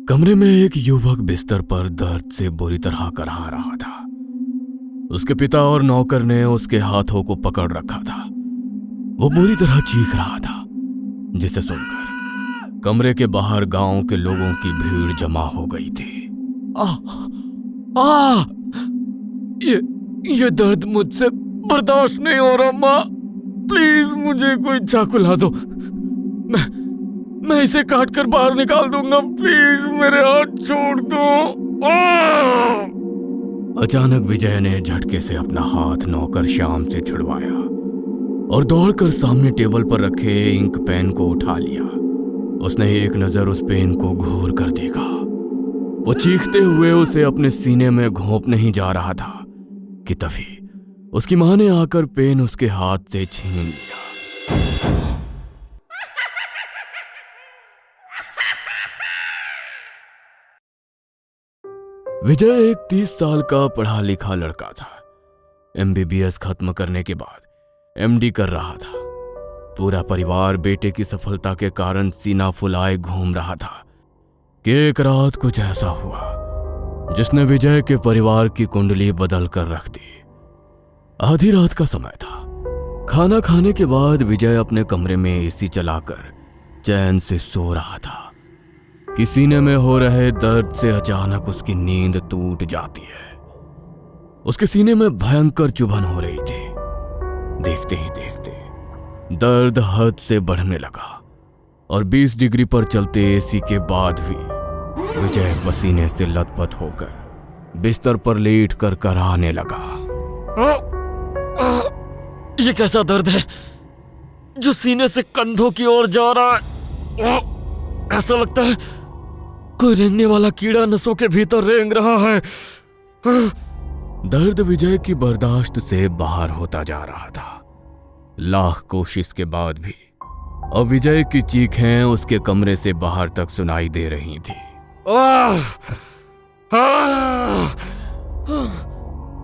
कमरे में एक युवक बिस्तर पर दर्द से बुरी तरह करहा रहा था। उसके पिता और नौकर ने उसके हाथों को पकड़ रखा था। वो बुरी तरह चीख रहा था, जिसे सुनकर कमरे के बाहर गांव के लोगों की भीड़ जमा हो गई थी। आ, आ, ये दर्द मुझसे बर्दाश्त नहीं हो रहा। माँ, प्लीज मुझे कोई चाकू ला दो। मैं इसे काट कर बाहर निकाल दूंगा। प्लीज मेरे हाथ छोड़ दो। अचानक विजय ने झटके से अपना हाथ नौकर श्याम से छुड़वाया और दौड़कर सामने टेबल पर रखे इंक पेन को उठा लिया। उसने एक नजर उस पेन को घूर कर देखा। वो चीखते हुए उसे अपने सीने में घोंपने ही जा रहा था कि तभी उसकी मां ने आकर पेन उसके हाथ से छीन लिया। विजय एक 30 साल का पढ़ा लिखा लड़का था। MBBS खत्म करने के बाद MD कर रहा था। पूरा परिवार बेटे की सफलता के कारण सीना फुलाए घूम रहा था कि एक रात कुछ ऐसा हुआ जिसने विजय के परिवार की कुंडली बदल कर रख दी। आधी रात का समय था। खाना खाने के बाद विजय अपने कमरे में AC चलाकर चैन से सो रहा था कि सीने में हो रहे दर्द से अचानक उसकी नींद टूट जाती है। उसके सीने में भयंकर चुभन हो रही थी। देखते ही देखते दर्द हद से बढ़ने लगा और 20 डिग्री पर चलते AC के बाद भी विजय पसीने से लथपथ होकर बिस्तर पर लेट कर कराहने लगा। ये कैसा दर्द है जो सीने से कंधों की ओर जा रहा है? ऐसा लगता है कोई रेंगने वाला कीड़ा नसों के भीतर रेंग रहा है। दर्द विजय की बर्दाश्त से बाहर होता जा रहा था। लाख कोशिश के बाद भी अब विजय की चीखें उसके कमरे से बाहर तक सुनाई दे रही थी।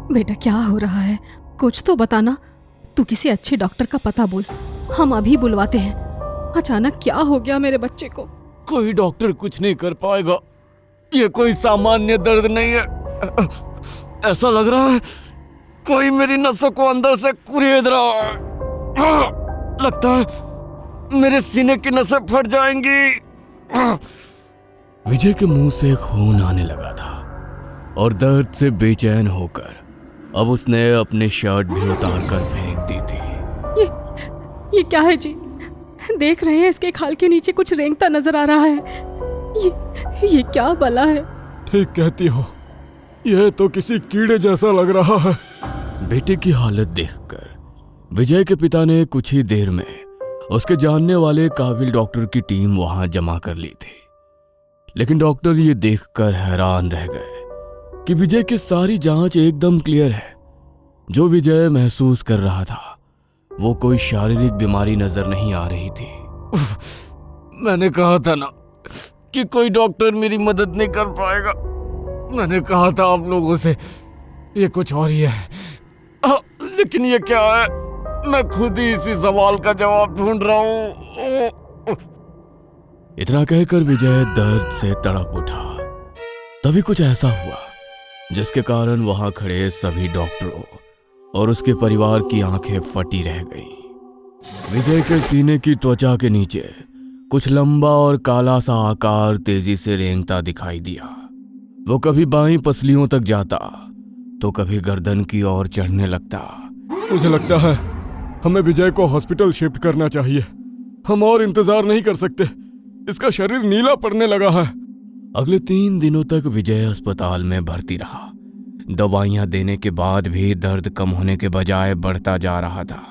बेटा क्या हो रहा है? कुछ तो बताना। तू किसी अच्छे डॉक्टर का पता बोल, हम अभी बुलवाते हैं। अचानक क्या हो गया मेरे बच्चे को? कोई डॉक्टर कुछ नहीं कर पाएगा। ये कोई सामान्य दर्द नहीं है। ऐसा लग रहा है कोई मेरी नसों को अंदर से कुरेद रहा है। लगता है मेरे सीने की नसें फट जाएंगी। विजय के मुंह से खून आने लगा था और दर्द से बेचैन होकर अब उसने अपने शर्ट भी उतार कर फेंक दी थी। ये क्या है जी? देख रहे हैं इसके खाल के नीचे कुछ रेंगता नजर आ रहा है। ये क्या बला है? ठीक कहती हो, यह तो किसी कीड़े जैसा लग रहा है। बेटे की हालत देखकर विजय के पिता ने कुछ ही देर में उसके जानने वाले काबिल डॉक्टर की टीम वहां जमा कर ली थी। लेकिन डॉक्टर ये देखकर हैरान रह गए कि विजय की सारी जांच एकदम क्लियर है। जो विजय महसूस कर रहा था वो कोई शारीरिक बीमारी नजर नहीं आ रही थी। मैंने कहा था ना कि कोई डॉक्टर मेरी मदद नहीं कर पाएगा। मैंने कहा था आप लोगों से ये कुछ और ही है। लेकिन ये क्या है? मैं खुद ही इसी सवाल का जवाब ढूंढ रहा हूं। इतना कहकर विजय दर्द से तड़प उठा। तभी कुछ ऐसा हुआ जिसके कारण वहां खड़े सभी डॉक्टरों और उसके परिवार की आंखें फटी रह गईं। विजय के सीने की त्वचा के नीचे कुछ लंबा और काला सा आकार तेजी से रेंगता दिखाई दिया। वो कभी बाईं पसलियों तक जाता तो कभी गर्दन की ओर चढ़ने लगता। मुझे लगता है हमें विजय को हॉस्पिटल शिफ्ट करना चाहिए। हम और इंतजार नहीं कर सकते। इसका शरीर नीला पड़ने लगा है। अगले 3 दिनों तक विजय अस्पताल में भर्ती रहा। दवाइयां देने के बाद भी दर्द कम होने के बजाय बढ़ता जा रहा था।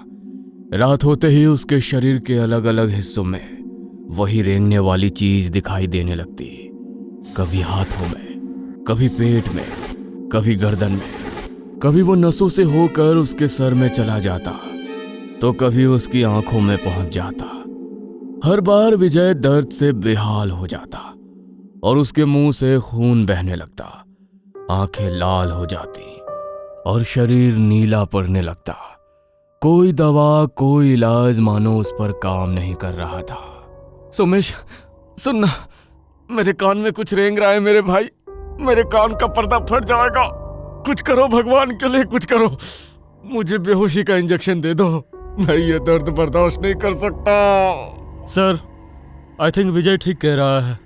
रात होते ही उसके शरीर के अलग अलग हिस्सों में वही रेंगने वाली चीज दिखाई देने लगती। कभी हाथों में, कभी पेट में, कभी गर्दन में, कभी वो नसों से होकर उसके सर में चला जाता तो कभी उसकी आंखों में पहुंच जाता। हर बार विजय दर्द से बेहाल हो जाता और उसके मुंह से खून बहने लगता। आंखें लाल हो जाती और शरीर नीला पड़ने लगता। कोई दवा, कोई इलाज मानो उस पर काम नहीं कर रहा था। सोमेश, सुनना, मेरे कान में कुछ रेंग रहा है मेरे भाई, मेरे कान का पर्दा फट जाएगा। कुछ करो भगवान के लिए, कुछ करो। मुझे बेहोशी का इंजेक्शन दे दो, मैं ये दर्द बर्दाश्त नहीं कर सकता। सर, आई थिंक विजय ठीक कह रहा है।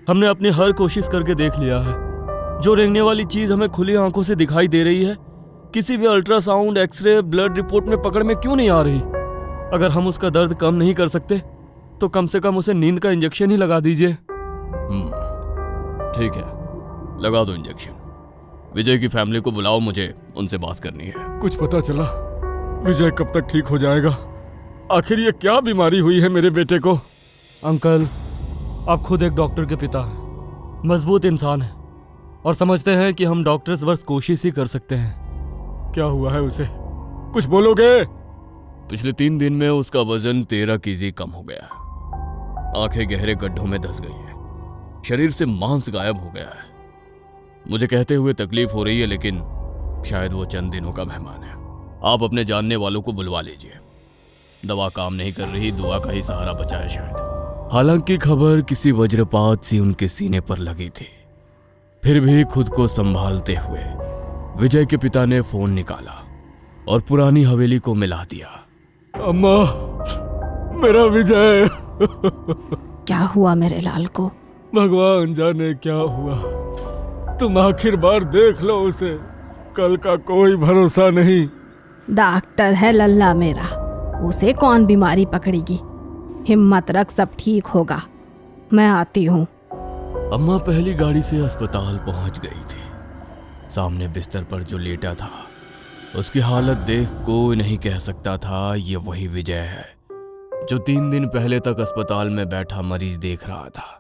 हमने अपनी हर कोशिश करके देख लिया है। जो रेंगने वाली चीज़ हमें खुली आंखों से दिखाई दे रही है, किसी भी अल्ट्रासाउंड, एक्सरे, ब्लड रिपोर्ट में पकड़ में क्यों नहीं आ रही? अगर हम उसका दर्द कम नहीं कर सकते तो कम से कम उसे नींद का इंजेक्शन ही लगा दीजिए। ठीक है, लगा दो इंजेक्शन। विजय की फैमिली को बुलाओ, मुझे उनसे बात करनी है। कुछ पता चला विजय कब तक ठीक हो जाएगा? आखिर ये क्या बीमारी हुई है मेरे बेटे को? अंकल, आप खुद एक डॉक्टर के पिता हैं, मजबूत इंसान हैं और समझते हैं कि हम डॉक्टर्स बस कोशिश ही कर सकते हैं। क्या हुआ है उसे? कुछ बोलोगे? पिछले 3 दिन में उसका वजन 13 केजी कम हो गया है। आंखें गहरे गड्ढों में धंस गई हैं। शरीर से मांस गायब हो गया है। मुझे कहते हुए तकलीफ हो रही है, लेकिन शायद वो चंद दिनों का मेहमान है। आप अपने जानने वालों को बुलवा लीजिए। दवा काम नहीं कर रही, दुआ का ही सहारा बचा है शायद। हालांकि खबर किसी वज्रपात सी उनके सीने पर लगी थी। फिर भी खुद को संभालते हुए विजय के पिता ने फोन निकाला और पुरानी हवेली को मिला दिया। अम्मा, मेरा विजय। क्या हुआ मेरे लाल को? भगवान जाने क्या हुआ। तुम आखिर बार देख लो उसे, कल का कोई भरोसा नहीं। डॉक्टर है लल्ला मेरा, उसे कौन बीमारी पकड़ेगी? हिम्मत रख, सब ठीक होगा। मैं आती हूँ। अम्मा पहली गाड़ी से अस्पताल पहुंच गई थी। सामने बिस्तर पर जो लेटा था, उसकी हालत देख कोई नहीं कह सकता था ये वही विजय है जो 3 दिन पहले तक अस्पताल में बैठा मरीज देख रहा था।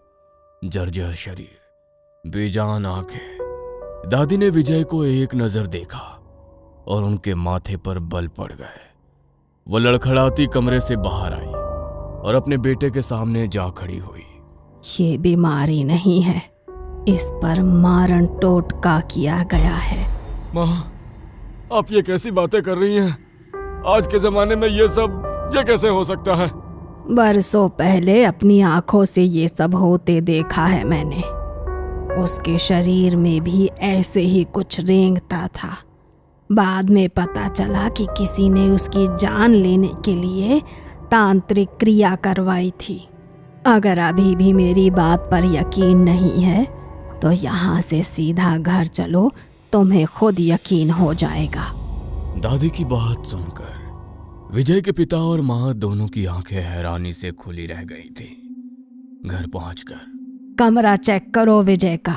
जर्जर शरीर, बेजान आंखें। दादी ने विजय को एक नजर देखा और उनके माथे पर बल पड़ गए। वो लड़खड़ाती कमरे से बाहर आई और अपने बेटे के सामने जा खड़ी हुई। ये बीमारी नहीं है, इस पर मारण टोटका किया गया है। माँ, आप ये कैसी बातें कर रही हैं? आज के जमाने में ये कैसे हो सकता है? बरसों पहले अपनी आंखों से ये सब होते देखा है मैंने। उसके शरीर में भी ऐसे ही कुछ रेंगता था। बाद में पता चला कि किसी ने उसकी जान लेने के लिए तांत्रिक क्रिया करवाई थी। अगर अभी भी मेरी बात पर यकीन नहीं है तो यहाँ से सीधा घर चलो, तुम्हें खुद यकीन हो जाएगा। दादी की बात सुनकर विजय के पिता और माँ दोनों की आंखें हैरानी से खुली रह गई थी। घर पहुंचकर कमरा चेक करो विजय का,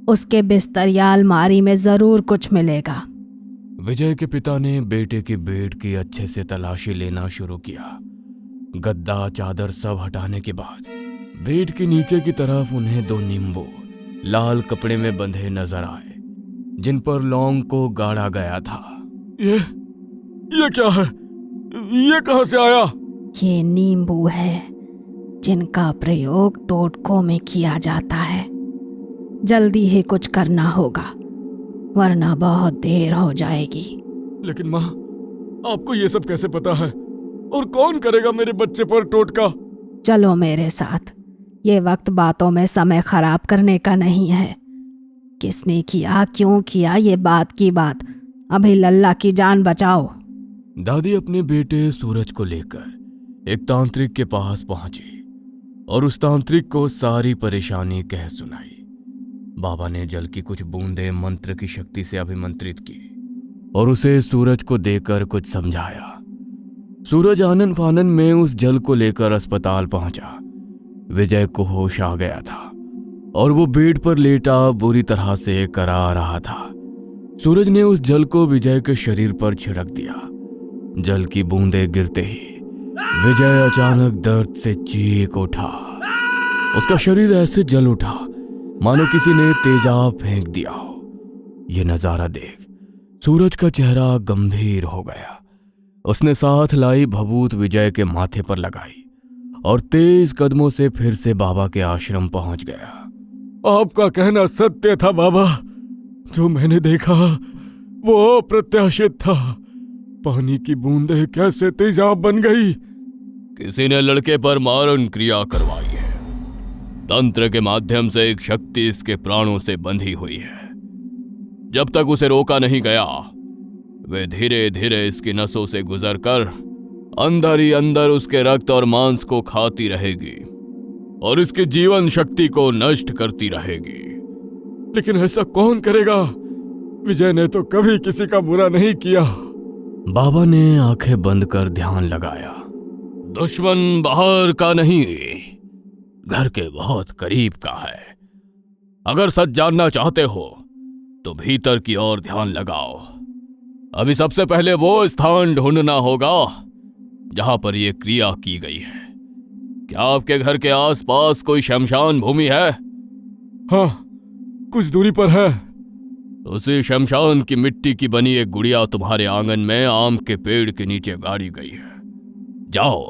उसके बिस्तर या अलमारी में जरूर कुछ मिलेगा। विजय के पिता ने बेटे के बेड की अच्छे से तलाशी लेना शुरू किया। गद्दा, चादर सब हटाने के बाद बेड के नीचे की तरफ उन्हें 2 नींबू लाल कपड़े में बंधे नजर आए, जिन पर लौंग को गाड़ा गया था। ये क्या है? ये कहां से आया? ये नींबू है जिनका प्रयोग टोटकों में किया जाता है। जल्दी ही कुछ करना होगा, वरना बहुत देर हो जाएगी। लेकिन माँ, आपको ये सब कैसे पता है? और कौन करेगा मेरे बच्चे पर टोटका? चलो मेरे साथ, ये वक्त बातों में समय खराब करने का नहीं है। किसने किया, क्यों किया, ये बात की बात। अभी लल्ला की जान बचाओ। दादी अपने बेटे सूरज को लेकर एक तांत्रिक के पास पहुंची और उस तांत्रिक को सारी परेशानी कह सुनाई। बाबा ने जल की कुछ बूंदें मंत्र की शक्ति से अभिमंत्रित की और उसे सूरज को देकर कुछ समझाया। सूरज आनन फानन में उस जल को लेकर अस्पताल पहुंचा। विजय को होश आ गया था और वो बेड पर लेटा बुरी तरह से करा रहा था। सूरज ने उस जल को विजय के शरीर पर छिड़क दिया। जल की बूंदें गिरते ही विजय अचानक दर्द से चीख उठा। उसका शरीर ऐसे जल उठा मानो किसी ने तेजाब फेंक दिया हो। यह नजारा देख सूरज का चेहरा गंभीर हो गया। उसने साथ लाई भभूत विजय के माथे पर लगाई और तेज कदमों से फिर से बाबा के आश्रम पहुंच गया। आपका कहना सत्य था बाबा। जो मैंने देखा वो अप्रत्याशित था। पानी की बूंदें कैसे तेजाब बन गई? किसी ने लड़के पर मारण क्रिया करवाई है। तंत्र के माध्यम से एक शक्ति इसके प्राणों से बंधी हुई है। जब तक उसे रोका नहीं गया, वे धीरे धीरे इसकी नसों से गुजरकर अंदर ही अंदर उसके रक्त और मांस को खाती रहेगी और इसकी जीवन शक्ति को नष्ट करती रहेगी। लेकिन ऐसा कौन करेगा? विजय ने तो कभी किसी का बुरा नहीं किया। बाबा ने आंखें बंद कर ध्यान लगाया। दुश्मन बाहर का नहीं, घर के बहुत करीब का है। अगर सच जानना चाहते हो तो भीतर की ओर ध्यान लगाओ। अभी सबसे पहले वो स्थान ढूंढना होगा जहां पर यह क्रिया की गई है। क्या आपके घर के आसपास कोई शमशान भूमि है? हाँ, कुछ दूरी पर है। उसी शमशान की मिट्टी की बनी एक गुड़िया तुम्हारे आंगन में आम के पेड़ के नीचे गाड़ी गई है। जाओ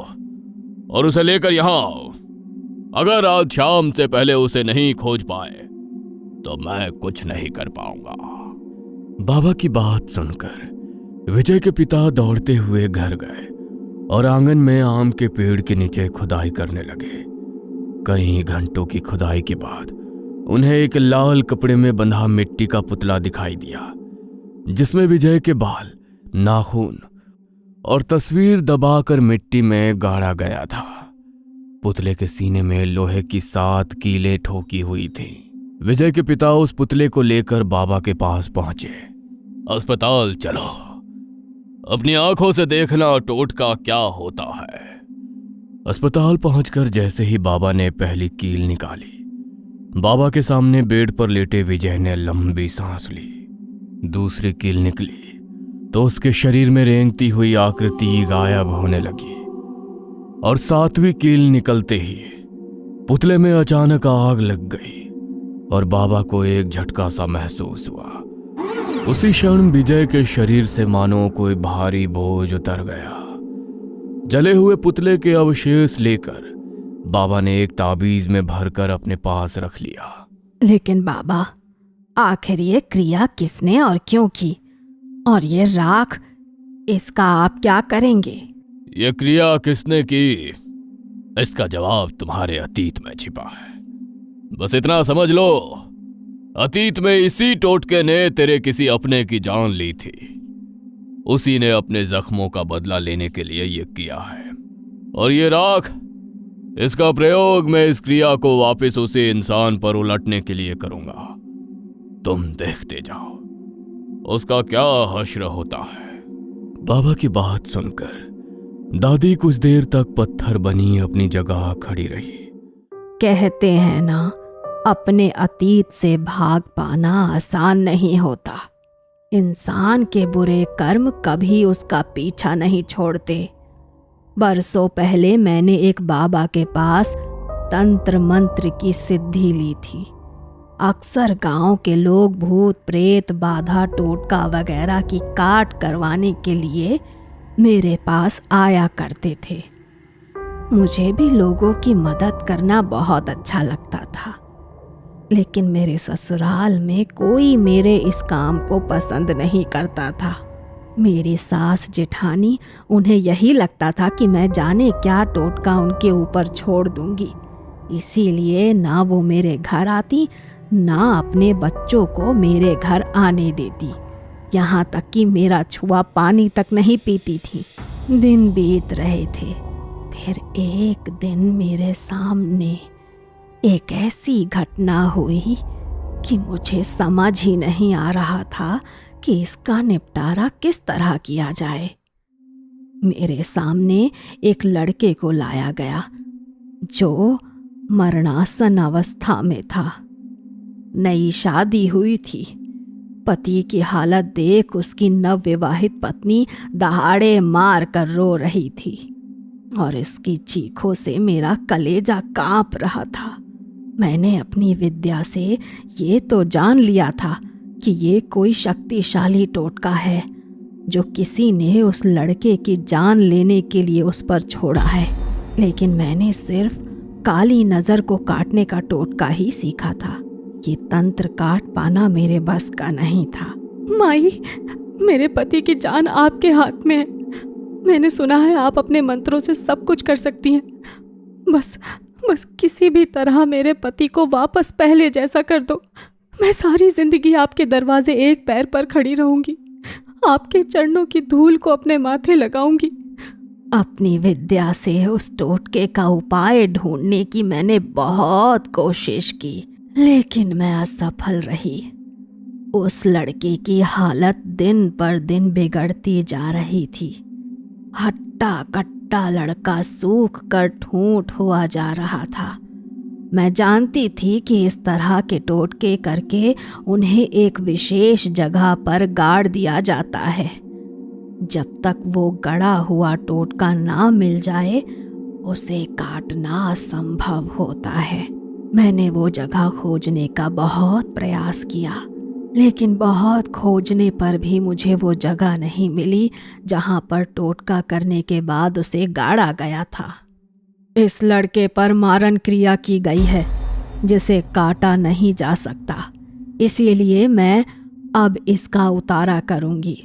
और उसे लेकर यहां आओ। अगर आज शाम से पहले उसे नहीं खोज पाए तो मैं कुछ नहीं कर पाऊंगा। बाबा की बात सुनकर विजय के पिता दौड़ते हुए घर गए और आंगन में आम के पेड़ के नीचे खुदाई करने लगे। कई घंटों की खुदाई के बाद उन्हें एक लाल कपड़े में बंधा मिट्टी का पुतला दिखाई दिया, जिसमें विजय के बाल, नाखून और तस्वीर दबाकर मिट्टी में गाड़ा गया था। पुतले के सीने में लोहे की 7 कीलें ठोकी हुई थी। विजय के पिता उस पुतले को लेकर बाबा के पास पहुंचे। अस्पताल चलो, अपनी आंखों से देखना टोटका क्या होता है। अस्पताल पहुंचकर जैसे ही बाबा ने पहली कील निकाली, बाबा के सामने बेड पर लेटे विजय ने लंबी सांस ली। दूसरी कील निकली तो उसके शरीर में रेंगती हुई आकृति गायब होने लगी और 7वीं कील निकलते ही पुतले में अचानक आग लग गई और बाबा को एक झटका सा महसूस हुआ। उसी क्षण विजय के शरीर से मानो कोई भारी बोझ उतर गया। जले हुए पुतले के अवशेष लेकर बाबा ने एक ताबीज में भरकर अपने पास रख लिया। लेकिन बाबा, आखिर ये क्रिया किसने और क्यों की? और ये राख, इसका आप क्या करेंगे? ये क्रिया किसने की, इसका जवाब तुम्हारे अतीत में छिपा है। बस इतना समझ लो, अतीत में इसी टोटके ने तेरे किसी अपने की जान ली थी। उसी ने अपने जख्मों का बदला लेने के लिए यह किया है। और ये राख, इसका प्रयोग मैं इस क्रिया को वापस उसी इंसान पर उलटने के लिए करूंगा। तुम देखते जाओ उसका क्या हश्र होता है। बाबा की बात सुनकर दादी कुछ देर तक पत्थर बनी अपनी जगह खड़ी रही। कहते हैं ना, अपने अतीत से भाग पाना आसान नहीं होता। इंसान के बुरे कर्म कभी उसका पीछा नहीं छोड़ते। बरसों पहले मैंने एक बाबा के पास तंत्र मंत्र की सिद्धि ली थी। अक्सर गांव के लोग भूत प्रेत, बाधा, टोटका वगैरह की काट करवाने के लिए मेरे पास आया करते थे। मुझे भी लोगों की मदद करना बहुत अच्छा लगता था, लेकिन मेरे ससुराल में कोई मेरे इस काम को पसंद नहीं करता था। मेरी सास जेठानी, उन्हें यही लगता था कि मैं जाने क्या टोटका उनके ऊपर छोड़ दूंगी। इसीलिए ना वो मेरे घर आती, ना अपने बच्चों को मेरे घर आने देती। यहाँ तक कि मेरा छुआ पानी तक नहीं पीती थी। दिन बीत रहे थे, फिर एक दिन मेरे सामने एक ऐसी घटना हुई कि मुझे समझ ही नहीं आ रहा था कि इसका निपटारा किस तरह किया जाए। मेरे सामने एक लड़के को लाया गया जो मरणासन अवस्था में था। नई शादी हुई थी। पति की हालत देख उसकी नवविवाहित पत्नी दहाड़े मार कर रो रही थी और इसकी चीखों से मेरा कलेजा कांप रहा था। मैंने अपनी विद्या से ये तो जान लिया था कि ये कोई शक्तिशाली टोटका है जो किसी ने उस लड़के की जान लेने के लिए उस पर छोड़ा है, लेकिन मैंने सिर्फ काली नज़र को काटने का टोटका ही सीखा था। ये तंत्र काट पाना मेरे बस का नहीं था। माई, मेरे पति की जान आपके हाथ में है। मैंने सुना है आप अपने मंत्रों से सब कुछ कर सकती हैं। बस किसी भी तरह मेरे पति को वापस पहले जैसा कर दो। मैं सारी जिंदगी आपके दरवाजे एक पैर पर खड़ी रहूंगी, आपके चरणों की धूल को अपने माथे लगाऊंगी। अपनी विद्या से उस टोटके का उपाय ढूंढने की मैंने बहुत कोशिश की, लेकिन मैं असफल रही। उस लड़की की हालत दिन पर दिन बिगड़ती जा रही थी। हट्टा कट्टा लड़का सूख कर ठूंठ हुआ जा रहा था। मैं जानती थी कि इस तरह के टोटके करके उन्हें एक विशेष जगह पर गाड़ दिया जाता है। जब तक वो गड़ा हुआ टोटका ना मिल जाए उसे काटना असंभव होता है। मैंने वो जगह खोजने का बहुत प्रयास किया, लेकिन बहुत खोजने पर भी मुझे वो जगह नहीं मिली जहां पर टोटका करने के बाद उसे गाड़ा गया था। इस लड़के पर मारण क्रिया की गई है जिसे काटा नहीं जा सकता, इसीलिए मैं अब इसका उतारा करूंगी।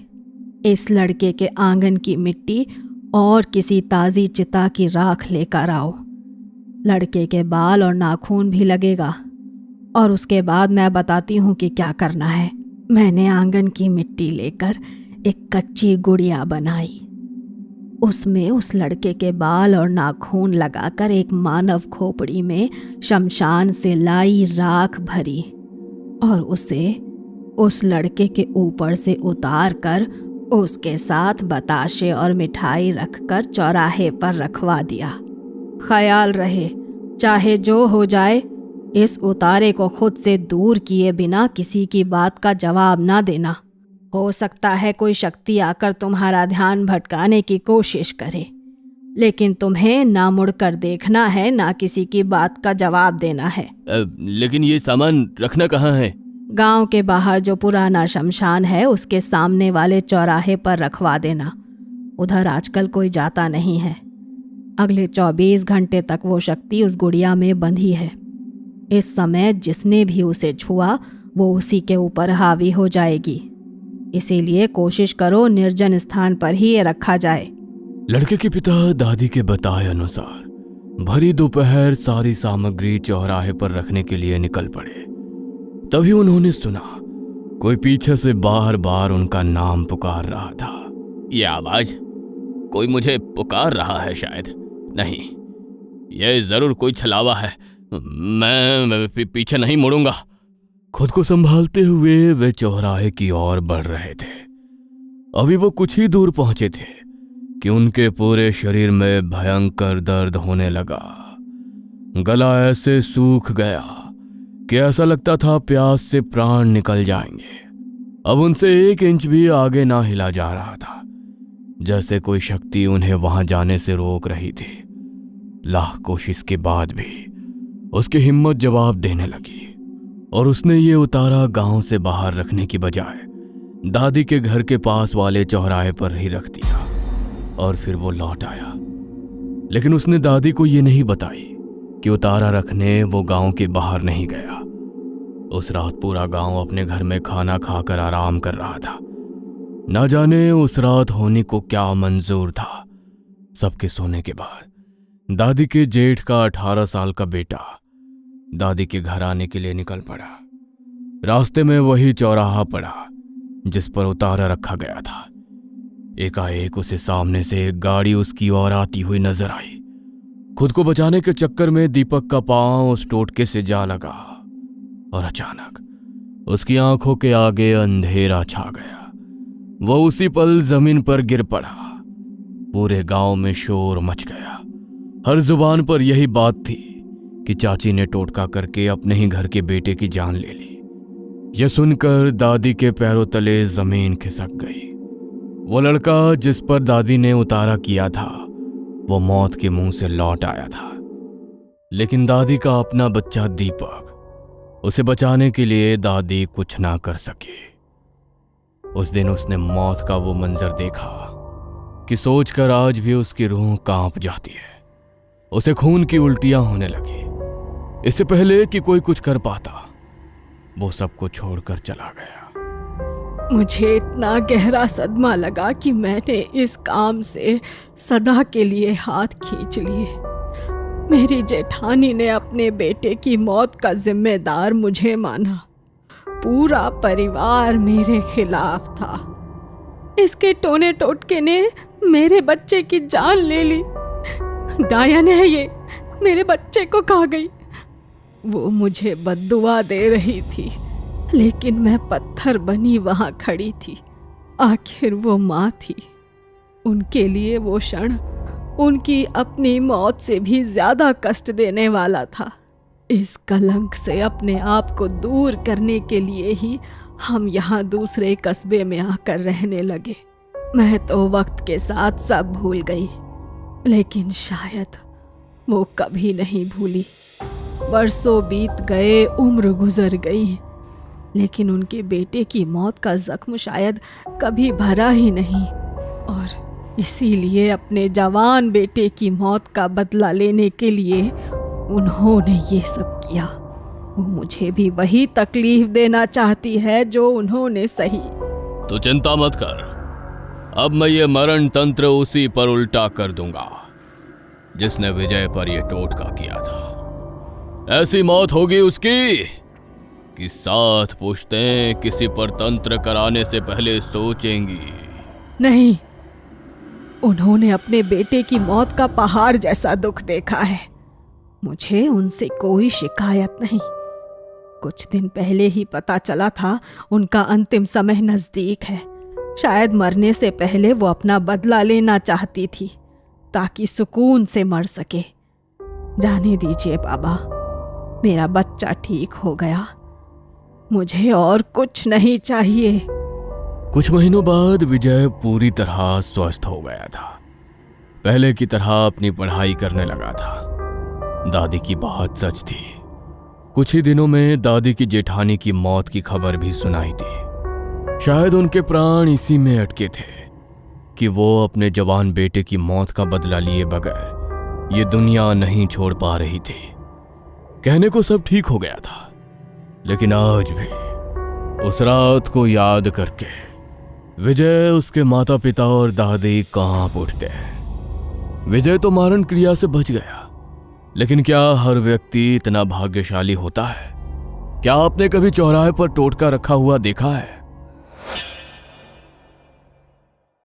इस लड़के के आंगन की मिट्टी और किसी ताज़ी चिता की राख लेकर आओ। लड़के के बाल और नाखून भी लगेगा और उसके बाद मैं बताती हूँ कि क्या करना है। मैंने आंगन की मिट्टी लेकर एक कच्ची गुड़िया बनाई। उसमें उस लड़के के बाल और नाखून लगाकर एक मानव खोपड़ी में शमशान से लाई राख भरी और उसे उस लड़के के ऊपर से उतार कर उसके साथ बताशे और मिठाई रखकर चौराहे पर रखवा दिया। ख्याल रहे, चाहे जो हो जाए, इस उतारे को खुद से दूर किए बिना किसी की बात का जवाब ना देना। हो सकता है कोई शक्ति आकर तुम्हारा ध्यान भटकाने की कोशिश करे, लेकिन तुम्हें ना मुड़कर देखना है, ना किसी की बात का जवाब देना है। लेकिन ये सामान रखना कहाँ है? गांव के बाहर जो पुराना शमशान है उसके सामने वाले चौराहे पर रखवा देना। उधर आजकल कोई जाता नहीं है। अगले 24 घंटे तक वो शक्ति उस गुड़िया में बंधी है। इस समय जिसने भी उसे छुआ वो उसी के ऊपर हावी हो जाएगी, इसीलिए कोशिश करो निर्जन स्थान पर ही ये रखा जाए। लड़के के पिता दादी के बताए अनुसार भरी दोपहर सारी सामग्री चौराहे पर रखने के लिए निकल पड़े। तभी उन्होंने सुना कोई पीछे से बार बार उनका नाम पुकार रहा था। यह आवाज कोई मुझे पुकार रहा है शायद। नहीं, यह जरूर कोई छलावा है। मैं पीछे नहीं मुड़ूंगा। खुद को संभालते हुए वे चौराहे की ओर बढ़ रहे थे। अभी वो कुछ ही दूर पहुंचे थे कि उनके पूरे शरीर में भयंकर दर्द होने लगा। गला ऐसे सूख गया कि ऐसा लगता था प्यास से प्राण निकल जाएंगे। अब उनसे 1 इंच भी आगे ना हिला जा रहा था, जैसे कोई शक्ति उन्हें वहां जाने से रोक रही थी। लाख कोशिश के बाद भी उसकी हिम्मत जवाब देने लगी और उसने ये उतारा गांव से बाहर रखने की बजाय दादी के घर के पास वाले चौराहे पर ही रख दिया और फिर वो लौट आया। लेकिन उसने दादी को ये नहीं बताई कि उतारा रखने वो गांव के बाहर नहीं गया। उस रात पूरा गांव अपने घर में खाना खाकर आराम कर रहा था। ना जाने उस रात होने को क्या मंजूर था। सबके सोने के बाद दादी के जेठ का 18 साल का बेटा दादी के घर आने के लिए निकल पड़ा। रास्ते में वही चौराहा पड़ा जिस पर उतारा रखा गया था। एकाएक उसे सामने से एक गाड़ी उसकी ओर आती हुई नजर आई। खुद को बचाने के चक्कर में दीपक का पांव उस टोटके से जा लगा और अचानक उसकी आंखों के आगे अंधेरा छा गया। वो उसी पल जमीन पर गिर पड़ा। पूरे गांव में शोर मच गया। हर जुबान पर यही बात थी कि चाची ने टोटका करके अपने ही घर के बेटे की जान ले ली। यह सुनकर दादी के पैरों तले जमीन खिसक गई। वो लड़का जिस पर दादी ने उतारा किया था वो मौत के मुंह से लौट आया था, लेकिन दादी का अपना बच्चा दीपक, उसे बचाने के लिए दादी कुछ ना कर सकी। उस दिन उसने मौत का वो मंजर देखा कि सोचकर आज भी उसकी रूह कांप जाती है। उसे खून की उल्टियां होने लगी। इससे पहले कि कोई कुछ कर पाता वो सबको छोड़कर चला गया। मुझे इतना गहरा सदमा लगा कि मैंने इस काम से सदा के लिए हाथ खींच लिए। मेरी जेठानी ने अपने बेटे की मौत का जिम्मेदार मुझे माना। पूरा परिवार मेरे खिलाफ था। इसके टोने टोटके ने मेरे बच्चे की जान ले ली। डायन है ये, मेरे बच्चे को खा गई। वो मुझे बद्दुआ दे रही थी, लेकिन मैं पत्थर बनी वहां खड़ी थी। आखिर वो माँ थी। उनके लिए वो क्षण उनकी अपनी मौत से भी ज्यादा कष्ट देने वाला था। इस कलंक से अपने आप को दूर करने के लिए ही हम यहाँ दूसरे कस्बे में आकर रहने लगे। मैं तो वक्त के साथ सब भूल गई, लेकिन शायद वो कभी नहीं भूली। बरसों बीत गए, उम्र गुजर गई, लेकिन उनके बेटे की मौत का जख्म शायद कभी भरा ही नहीं। और इसीलिए अपने जवान बेटे की मौत का बदला लेने के लिए उन्होंने ये सब किया। वो मुझे भी वही तकलीफ देना चाहती है जो उन्होंने सही। तो चिंता मत कर, अब मैं ये मरण तंत्र उसी पर उल्टा कर दूंगा जिसने विजय पर यह टोटका किया था। ऐसी मौत होगी उसकी कि 7 पुश्तें किसी पर तंत्र कराने से पहले सोचेंगी। नहीं, उन्होंने अपने बेटे की मौत का पहाड़ जैसा दुख देखा है। मुझे उनसे कोई शिकायत नहीं। कुछ दिन पहले ही पता चला था उनका अंतिम समय नजदीक है। शायद मरने से पहले वो अपना बदला लेना चाहती थी ताकि सुकून से मर सके। जाने दीजिए बाबा, मेरा बच्चा ठीक हो गया। मुझे और कुछ नहीं चाहिए। कुछ महीनों बाद विजय पूरी तरह स्वस्थ हो गया था। पहले की तरह अपनी पढ़ाई करने लगा था। दादी की बात सच थी। कुछ ही दिनों में दादी की जेठानी की मौत की खबर भी सुनाई थी। शायद उनके प्राण इसी में अटके थे कि वो अपने जवान बेटे की मौत का बदला लिए बगैर ये दुनिया नहीं छोड़ पा रही थी। कहने को सब ठीक हो गया था, लेकिन आज भी उस रात को याद करके विजय, उसके माता पिता और दादी कांप उठते हैं। विजय तो मारण क्रिया से बच गया, लेकिन क्या हर व्यक्ति इतना भाग्यशाली होता है? क्या आपने कभी चौराहे पर टोटका रखा हुआ देखा है?